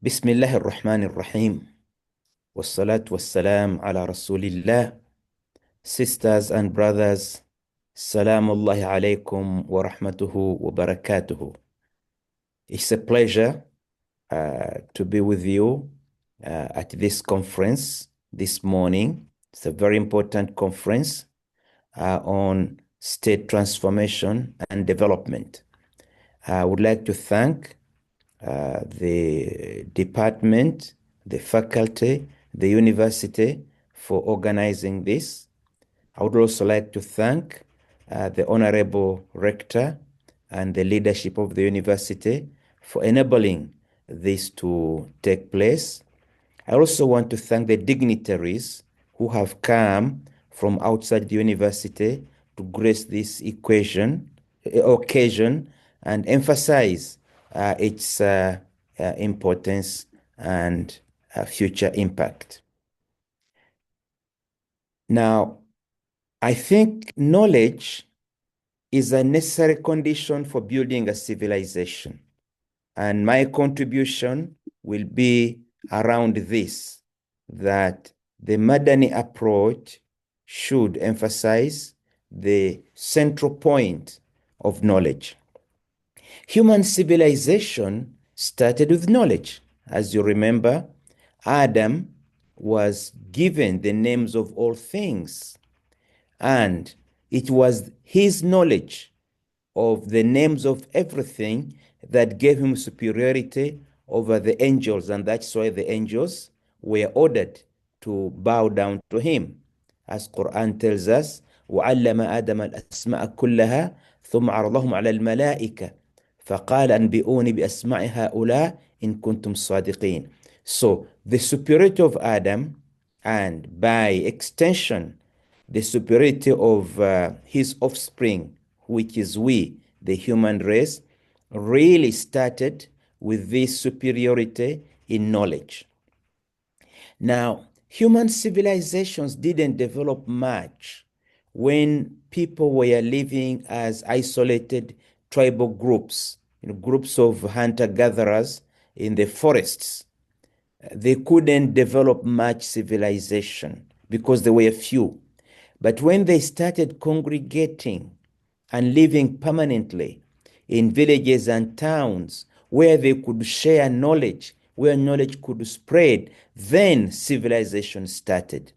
بسم الله الرحمن الرحيم والصلاة والسلام على رسول الله. Sisters and brothers, Salaam Allah alaykum wa rahmatuhu wa barakatuhu. It's a pleasure to be with you at this conference this morning. It's a very important conference on state transformation and development. I would like to thank the department, the faculty, the university for organizing this. I would also like to thank the Honorable Rector and the leadership of the university for enabling this to take place. I also want to thank the dignitaries who have come from outside the university to grace this occasion and emphasize its importance and future impact. Now, I think knowledge is a necessary condition for building a civilization. And my contribution will be around this, that the Madani approach should emphasize the central point of knowledge. Human civilization started with knowledge. As you remember, Adam was given the names of all things, and it was his knowledge of the names of everything that gave him superiority over the angels, and that's why the angels were ordered to bow down to him. As Quran tells us, وَعَلَّمَ آدَمَ الْأَسْمَاءَ كُلَّهَا ثُمَّ عَرَضَهُمْ عَلَى الْمَلَائِكَةِ فَقَالَ أَنْبِئُونِي بِأَسْمَاءِ هَؤُلَاءِ إِن كُنتُمْ صَادِقِينَ. So the superiority of Adam, and by extension, the superiority of his offspring, which is we, the human race, really started with this superiority in knowledge. Now, human civilizations didn't develop much when people were living as isolated tribal groups, groups of hunter-gatherers in the forests. They couldn't develop much civilization because they were few. But when they started congregating and living permanently in villages and towns where they could share knowledge, where knowledge could spread, then civilization started.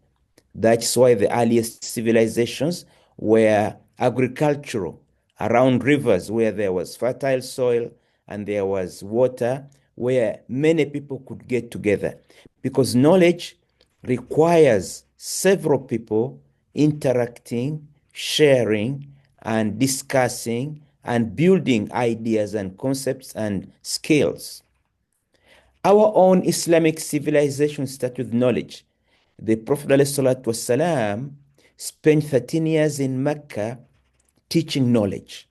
That's why the earliest civilizations were agricultural, around rivers where there was fertile soil and there was water, where many people could get together. Because knowledge requires several people interacting, sharing, and discussing and building ideas and concepts and skills. Our own Islamic civilization started with knowledge. The Prophet ﷺ spent 13 years in Mecca teaching knowledge.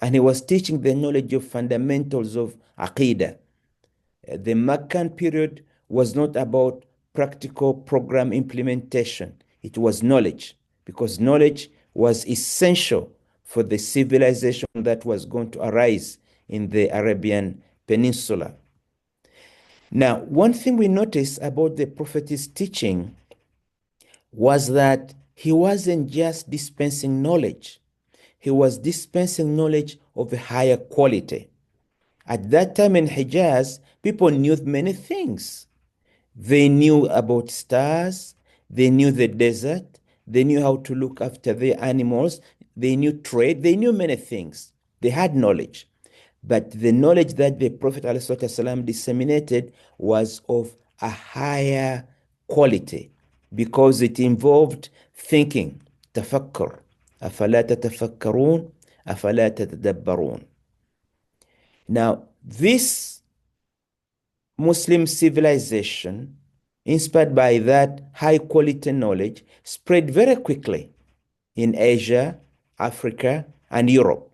And he was teaching the knowledge of fundamentals of Aqidah. The Meccan period was not about practical program implementation. It was knowledge, because knowledge was essential for the civilization that was going to arise in the Arabian Peninsula. Now, one thing we noticed about the Prophet's teaching was that he wasn't just dispensing knowledge. He was dispensing knowledge of a higher quality. At that time in Hijaz, people knew many things. They knew about stars, they knew the desert, they knew how to look after the animals, they knew trade, they knew many things. They had knowledge. But the knowledge that the Prophet ﷺ disseminated was of a higher quality because it involved thinking, tafakkur. أَفَلَا تَتَفَكَّرُونَ أَفَلَا تَتَدَبَّرُونَ. Now, this Muslim civilization, inspired by that high quality knowledge, spread very quickly in Asia, Africa, and Europe.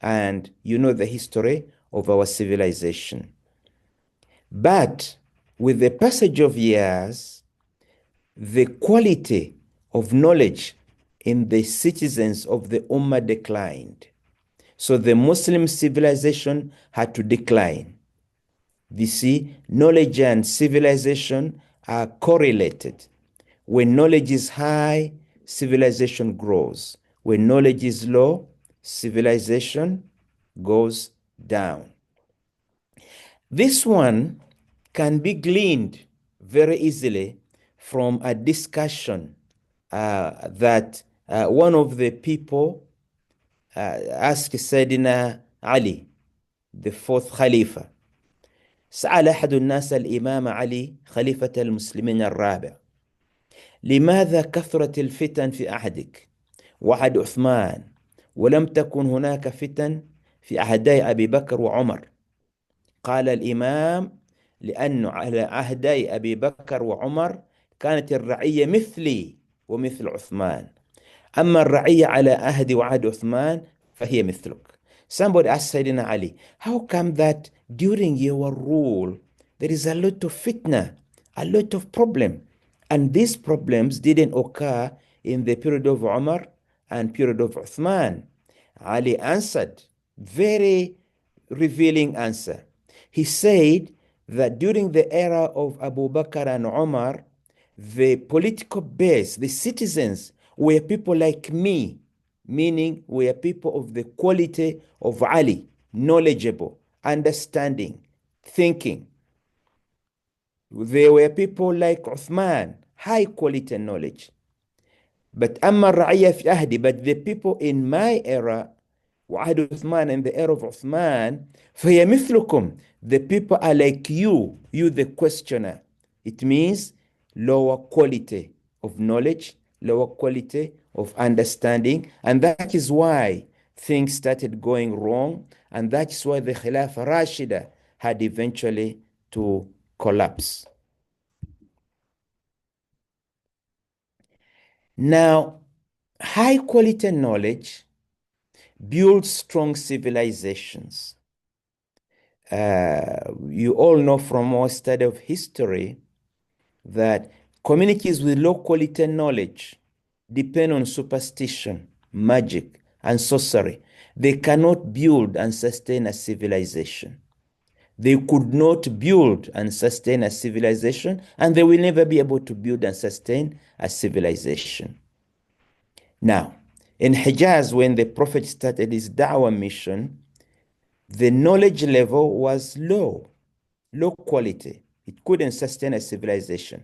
And you know the history of our civilization. But with the passage of years, the quality of knowledge in the citizens of the Ummah declined. So the Muslim civilization had to decline. You see, knowledge and civilization are correlated. When knowledge is high, civilization grows. When knowledge is low, civilization goes down. This one can be gleaned very easily from a discussion that one of the people asked Sayyidina Ali, the fourth Khalifa. سأل أحد الناس الإمام علي خليفة المسلمين الرابع: لماذا كثرت الفتن في عهدك وعهد عثمان ولم تكن هناك فتن في عهدي أبي بكر وعمر؟ قال الإمام: لأن على عهدي أبي بكر وعمر كانت الرعية مثلي ومثل عثمان، أما الرعية على عهد وعهد عثمان فهي مثلك. Somebody asked Sayyidina Ali, how come that during your rule there is a lot of fitna, a lot of problem, and these problems didn't occur in the period of Umar and period of Uthman? Ali answered, very revealing answer. He said that during the era of Abu Bakr and Umar, the political base, the citizens, were people like me, meaning were people of the quality of Ali, knowledgeable, understanding, thinking. They were people like Uthman, high quality knowledge. But أما الرعية في عهدي, but the people in my era, وعهد عثمان, in the era of Uthman, فهي مثلكم, the people are like you the questioner. It means lower quality of knowledge, lower quality of understanding, and that is why things started going wrong, and that is why the Khilafah Rashida had eventually to collapse. Now, high quality knowledge builds strong civilizations. You all know from our study of history that communities with low quality knowledge depend on superstition, magic, and sorcery. They cannot build and sustain a civilization. They could not build and sustain a civilization, and they will never be able to build and sustain a civilization. Now, in Hijaz, when the Prophet started his Da'wah mission, the knowledge level was low quality. It couldn't sustain a civilization.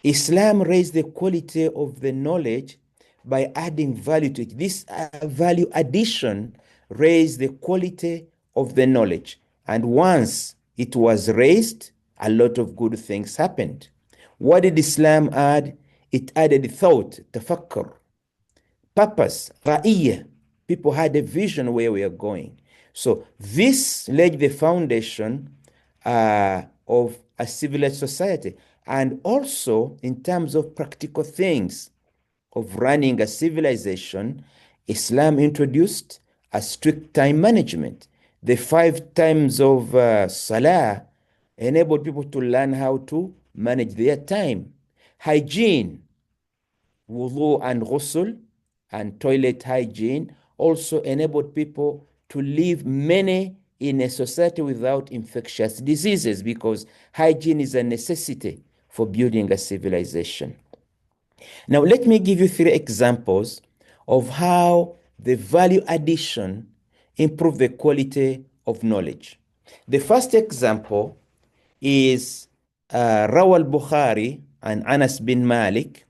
Islam raised the quality of the knowledge by adding value to it. This value addition raised the quality of the knowledge. And once it was raised, a lot of good things happened. What did Islam add? It added thought, tafakkur, purpose, ra'iyah. People had a vision where we are going. So this laid the foundation of a civilized society. And also, in terms of practical things of running a civilization, Islam introduced a strict time management. The 5 times of Salah enabled people to learn how to manage their time. Hygiene, wudu and ghusl, and toilet hygiene also enabled people to live many in a society without infectious diseases, because hygiene is a necessity for building a civilization. Now, let me give you 3 examples of how the value addition improved the quality of knowledge. The first example is Rawal Bukhari and Anas bin Malik.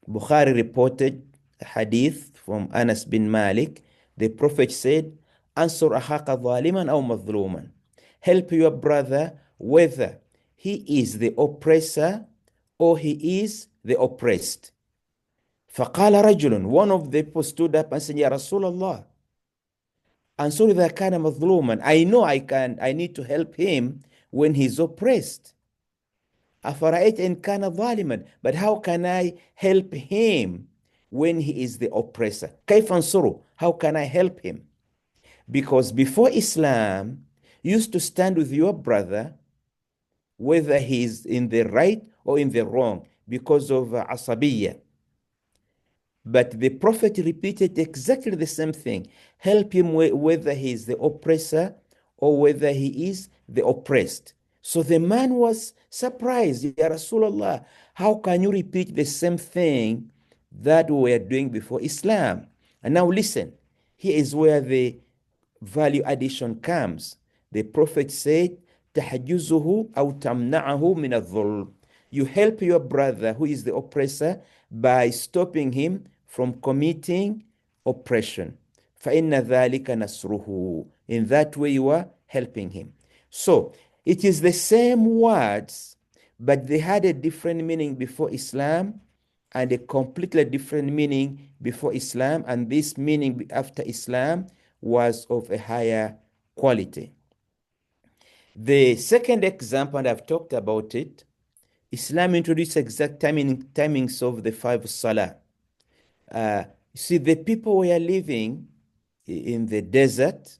Bukhari reported a hadith from Anas bin Malik. The Prophet said, Ansur akhaka zaliman aw mazluman. Help your brother whether he is the oppressor or he is the oppressed. فقال رجل, one of the people stood up and said, Ya Rasulullah, Ansur idha kana mazluman. I know I need to help him when he's oppressed. أفرأيت إن كان ظالما, but how can I help him when he is the oppressor? كيف أنصره? How can I help him? Because before Islam, you used to stand with your brother whether he is in the right or in the wrong because of asabiyya. But the Prophet repeated exactly the same thing. Help him whether he is the oppressor or whether he is the oppressed. So the man was surprised. Ya Rasulullah, how can you repeat the same thing that we were doing before Islam? And now listen, here is where the value addition comes. The Prophet said, تحجزه أو تمنعه من الظلم. You help your brother who is the oppressor by stopping him from committing oppression. فإن ذلك نصره. In that way you are helping him. So it is the same words, but they had a different meaning before Islam and a completely different meaning before Islam, and this meaning after Islam was of a higher quality. The second example, and I've talked about it, Islam introduced exact timings of the five salah. See, the people were living in the desert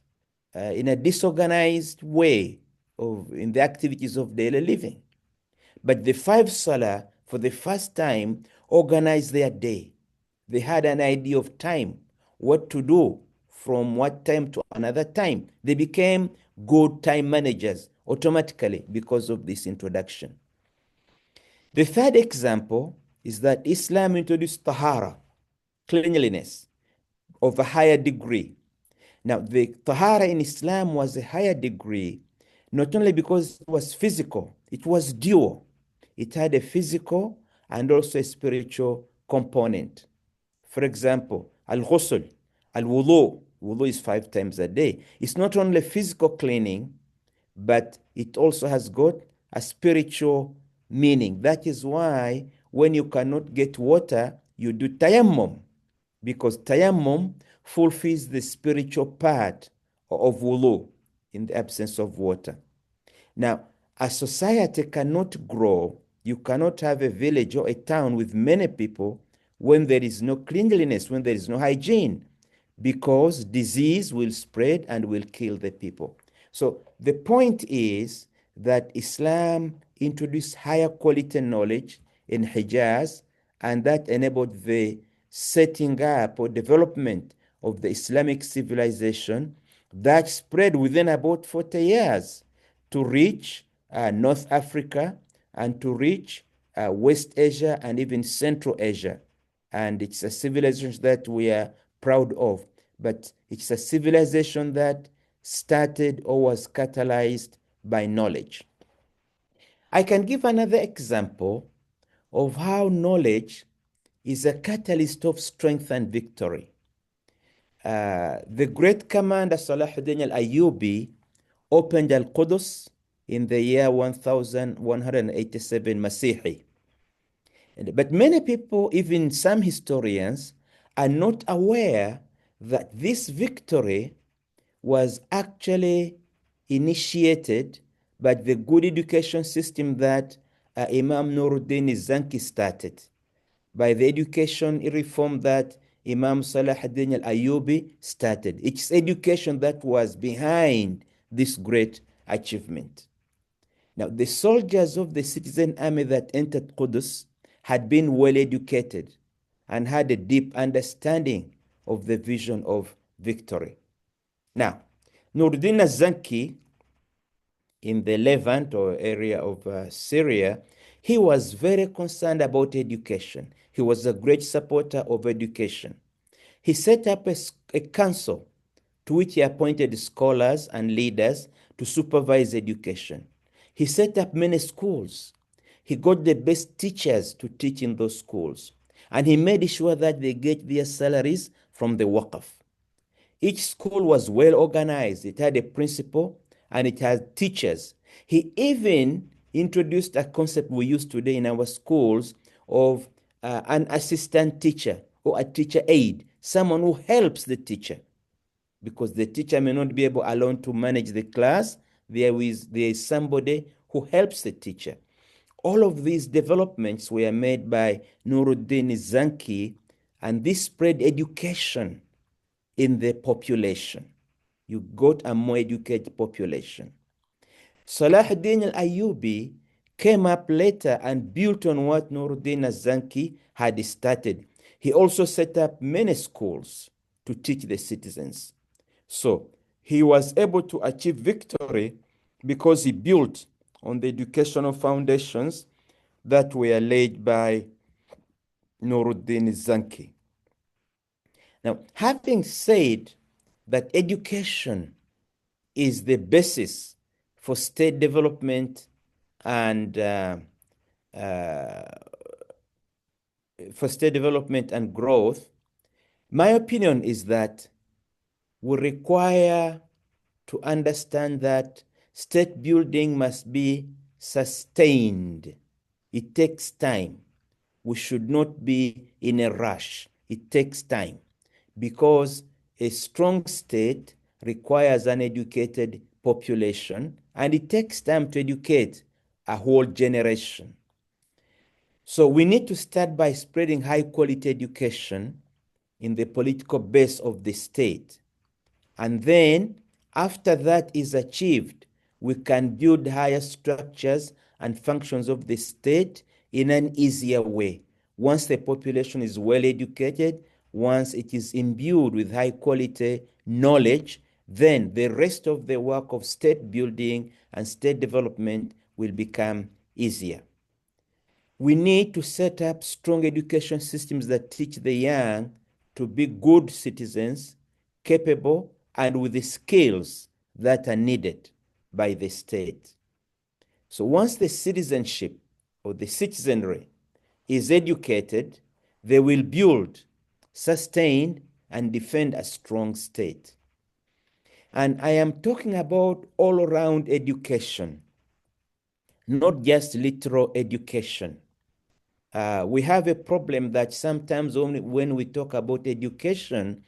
in a disorganized way in the activities of daily living. But the five salah, for the first time, organized their day. They had an idea of time, what to do from what time to another time. They became good time managers automatically because of this introduction. The third example is that Islam introduced tahara, cleanliness, of a higher degree. Now, the tahara in Islam was a higher degree, not only because it was physical, it was dual. It had a physical and also a spiritual component. For example, al-ghusl, al-wudu. Wudu is 5 times a day. It's not only physical cleaning, but it also has got a spiritual meaning. That is why when you cannot get water, you do tayammum, because tayammum fulfills the spiritual part of wudu in the absence of water. Now, a society cannot grow, you cannot have a village or a town with many people when there is no cleanliness, when there is no hygiene, because disease will spread and will kill the people. So the point is that Islam introduced higher quality knowledge in Hijaz, and that enabled the setting up or development of the Islamic civilization that spread within about 40 years to reach North Africa and to reach West Asia and even Central Asia. And it's a civilization that we are proud of, but it's a civilization that started or was catalyzed by knowledge. I can give another example of how knowledge is a catalyst of strength and victory. The great commander Salahuddin al-Ayyubi opened Al-Qudus in the year 1187 Masihi. But many people, even some historians, are not aware that this victory was actually initiated by the good education system that Imam Nuruddin Zanki started, by the education reform that Imam Salahuddin al-Ayyubi started. It's education that was behind this great achievement. Now, the soldiers of the citizen army that entered Qudus had been well educated and had a deep understanding of the vision of victory. Now, Nuruddin Zanki in the Levant or area of Syria, he was very concerned about education. He was a great supporter of education. He set up a council to which he appointed scholars and leaders to supervise education. He set up many schools. He got the best teachers to teach in those schools. And he made sure that they get their salaries from the Waqf. Each school was well organized. It had a principal and it had teachers. He even introduced a concept we use today in our schools of an assistant teacher or a teacher aide, someone who helps the teacher, because the teacher may not be able alone to manage the class. There is somebody who helps the teacher. All of these developments were made by Nuruddin Zanki, and this spread education in the population. You got a more educated population. Salahuddin al-Ayyubi came up later and built on what Nuruddin Zanki had started. He also set up many schools to teach the citizens. So he was able to achieve victory because he built on the educational foundations that were laid by Nuruddin Zanki. Now, having said that education is the basis for state development and growth, my opinion is that we require to understand that state building must be sustained. It takes time. We should not be in a rush. It takes time because a strong state requires an educated population, and it takes time to educate a whole generation. So we need to start by spreading high quality education in the political base of the state. And then after that is achieved, we can build higher structures and functions of the state in an easier way. Once the population is well educated, once it is imbued with high quality knowledge, then the rest of the work of state building and state development will become easier. We need to set up strong education systems that teach the young to be good citizens, capable, and with the skills that are needed by the state. So once the citizenship or the citizenry is educated, they will build, sustain, and defend a strong state. And I am talking about all-around education, not just literal education. We have a problem that sometimes only when we talk about education,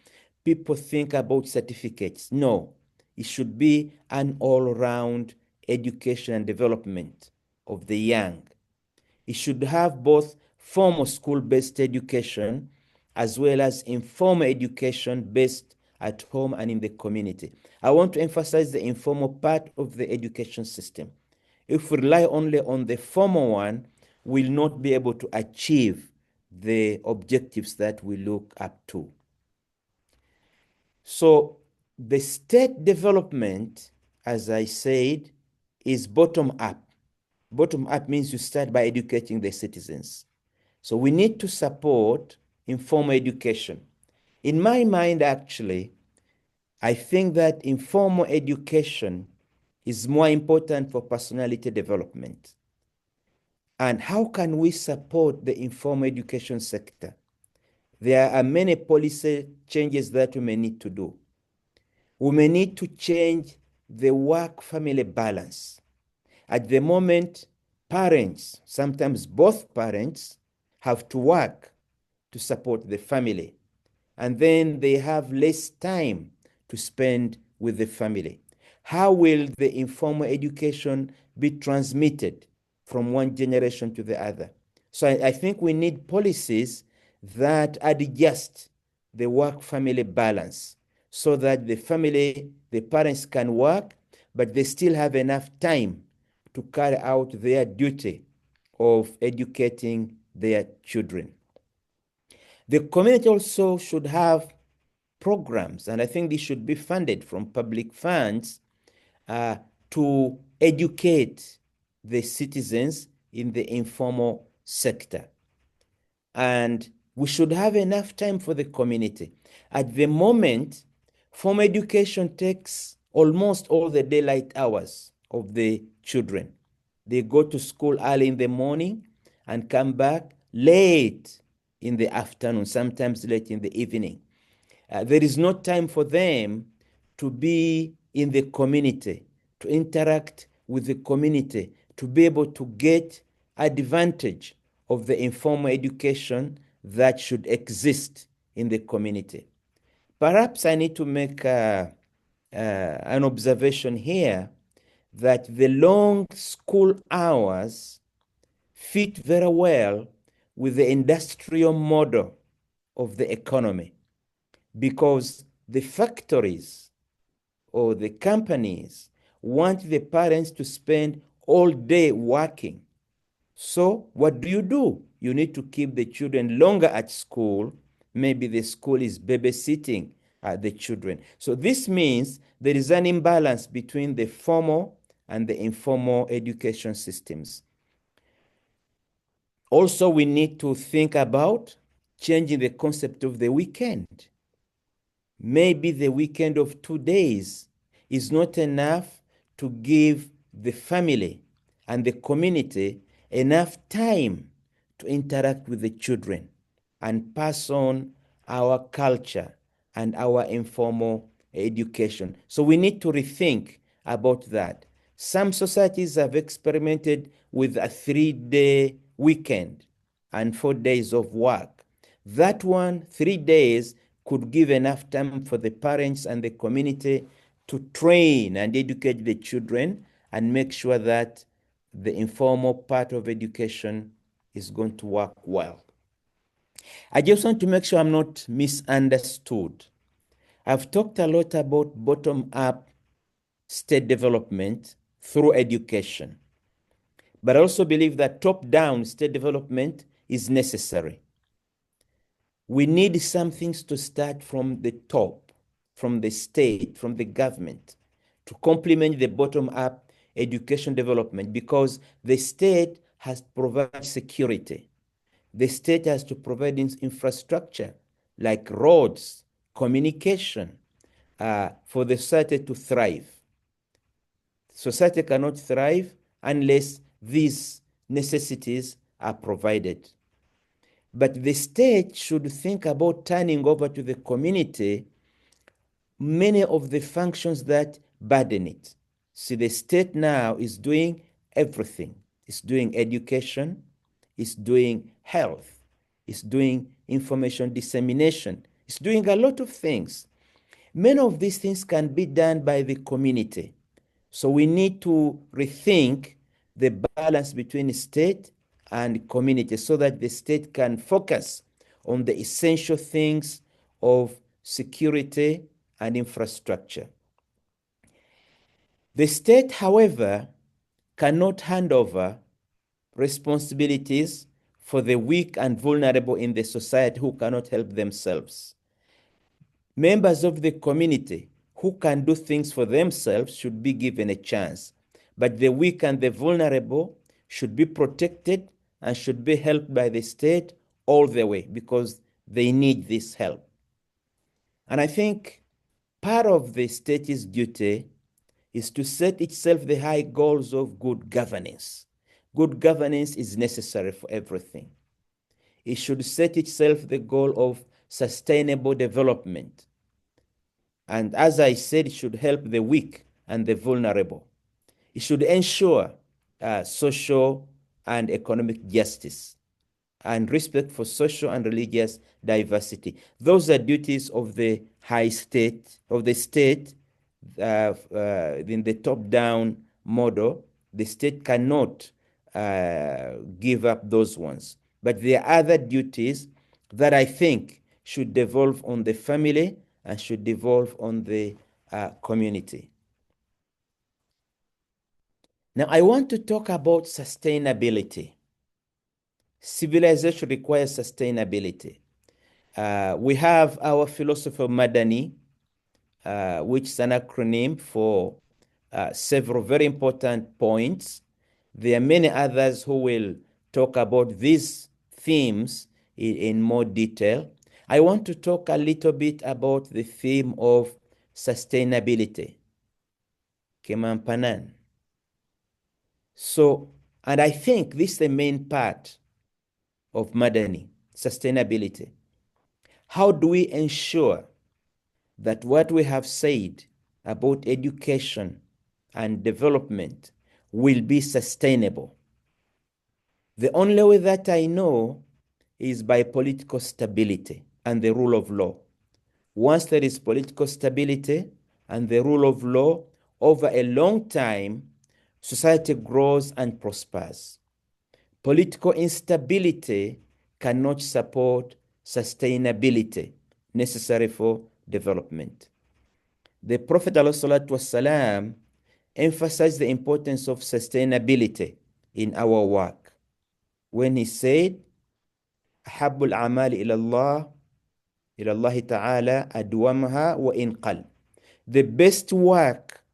people think about certificates. No, it should be an all-around education and development of the young. It should have both formal school-based education as well as informal education based at home and in the community. I want to emphasize the informal part of the education system. If we rely only on the formal one, we'll not be able to achieve the objectives that we look up to. So the state development, as I said, is bottom-up. Bottom-up means you start by educating the citizens. So we need to support informal education. In my mind, actually, I think that informal education is more important for personality development. And how can we support the informal education sector? There are many policy changes that we may need to do. We may need to change the work-family balance. At the moment, parents, sometimes both parents, have to work to support the family. And then they have less time to spend with the family. How will the informal education be transmitted from one generation to the other? So I think we need policies that adjust the work-family balance so that the parents can work, but they still have enough time to carry out their duty of educating their children. The community also should have programs, and I think this should be funded from public funds to educate the citizens in the informal sector. And we should have enough time for the community. At the moment, formal education takes almost all the daylight hours of the children. They go to school early in the morning and come back late in the afternoon, sometimes late in the evening. There is no time for them to be in the community, to interact with the community, to be able to get advantage of the informal education that should exist in the community. Perhaps I need to make an observation here that the long school hours fit very well with the industrial model of the economy, because the factories or the companies want the parents to spend all day working. So what do? You need to keep the children longer at school. Maybe the school is babysitting the children. So this means there is an imbalance between the formal and the informal education systems. Also, we need to think about changing the concept of the weekend. Maybe the weekend of 2 days is not enough to give the family and the community enough time to interact with the children and pass on our culture and our informal education. So we need to rethink about that. Some societies have experimented with a 3-day weekend and 4 days of work. That one, 3 days, could give enough time for the parents and the community to train and educate the children and make sure that the informal part of education is going to work well. I just want to make sure I'm not misunderstood. I've talked a lot about bottom-up state development through education, but I also believe that top-down state development is necessary. We need some things to start from the top, from the state, from the government, to complement the bottom-up education development, because the state has to provide security. The state has to provide infrastructure like roads, communication, for the society to thrive. Society cannot thrive unless these necessities are provided. But the state should think about turning over to the community many of the functions that burden it. See, the state now is doing everything. It's doing education, it's doing health, it's doing information dissemination, it's doing a lot of things. Many of these things can be done by the community. So we need to rethink the balance between state and community so that the state can focus on the essential things of security and infrastructure. The state, however, cannot hand over responsibilities for the weak and vulnerable in the society who cannot help themselves. Members of the community who can do things for themselves should be given a chance, but the weak and the vulnerable should be protected and should be helped by the state all the way because they need this help. And I think part of the state's duty is to set itself the high goals of good governance. Good governance is necessary for everything. It should set itself the goal of sustainable development. And as I said, it should help the weak and the vulnerable. It should ensure social and economic justice and respect for social and religious diversity. Those are duties of the high state, of the state. In the top-down model, the state cannot give up those ones. But there are other duties that I think should devolve on the family and should devolve on the community. Now, I want to talk about sustainability. Civilization requires sustainability. We have our philosopher Madani, which is an acronym for several very important points. There are many others who will talk about these themes in more detail. I want to talk a little bit about the theme of sustainability. Kemampanan. So, and I think this is the main part of Madani, sustainability. How do we ensure that what we have said about education and development will be sustainable? The only way that I know is by political stability and the rule of law. Once there is political stability and the rule of law, over a long time, society grows and prospers. Political instability cannot support sustainability necessary for development. The Prophet ﷺ emphasized the importance of sustainability in our work when he said, أحب الأعمال إلى الله تعالى أدومها وإن قل. The best work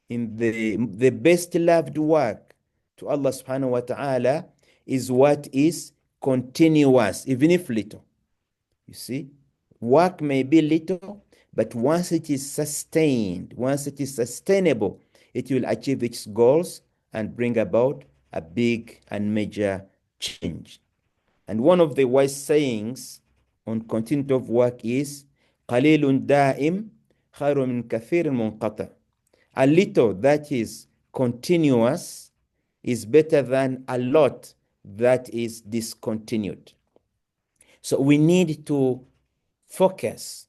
in the best loved work to Allah subhanahu wa ta'ala is what is continuous, even if little. You see, work may be little, but once it is sustained, once it is sustainable, it will achieve its goals and bring about a big and major change. And one of the wise sayings on continuity of work is قليل دائم خير من كثير منقطع. A little that is continuous is better than a lot that is discontinued. So we need to focus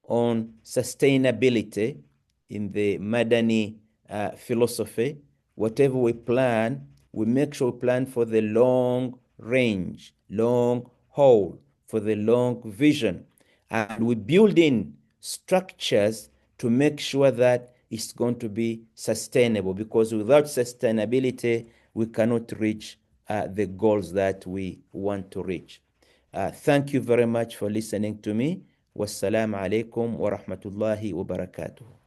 on sustainability in the Madani philosophy. Whatever we plan, we make sure we plan for the long range, long haul, for the long vision. And we build in structures to make sure that it's going to be sustainable, because without sustainability, we cannot reach the goals that we want to reach. Thank you very much for listening to me. Wassalamu alaikum wa rahmatullahi wa barakatuh.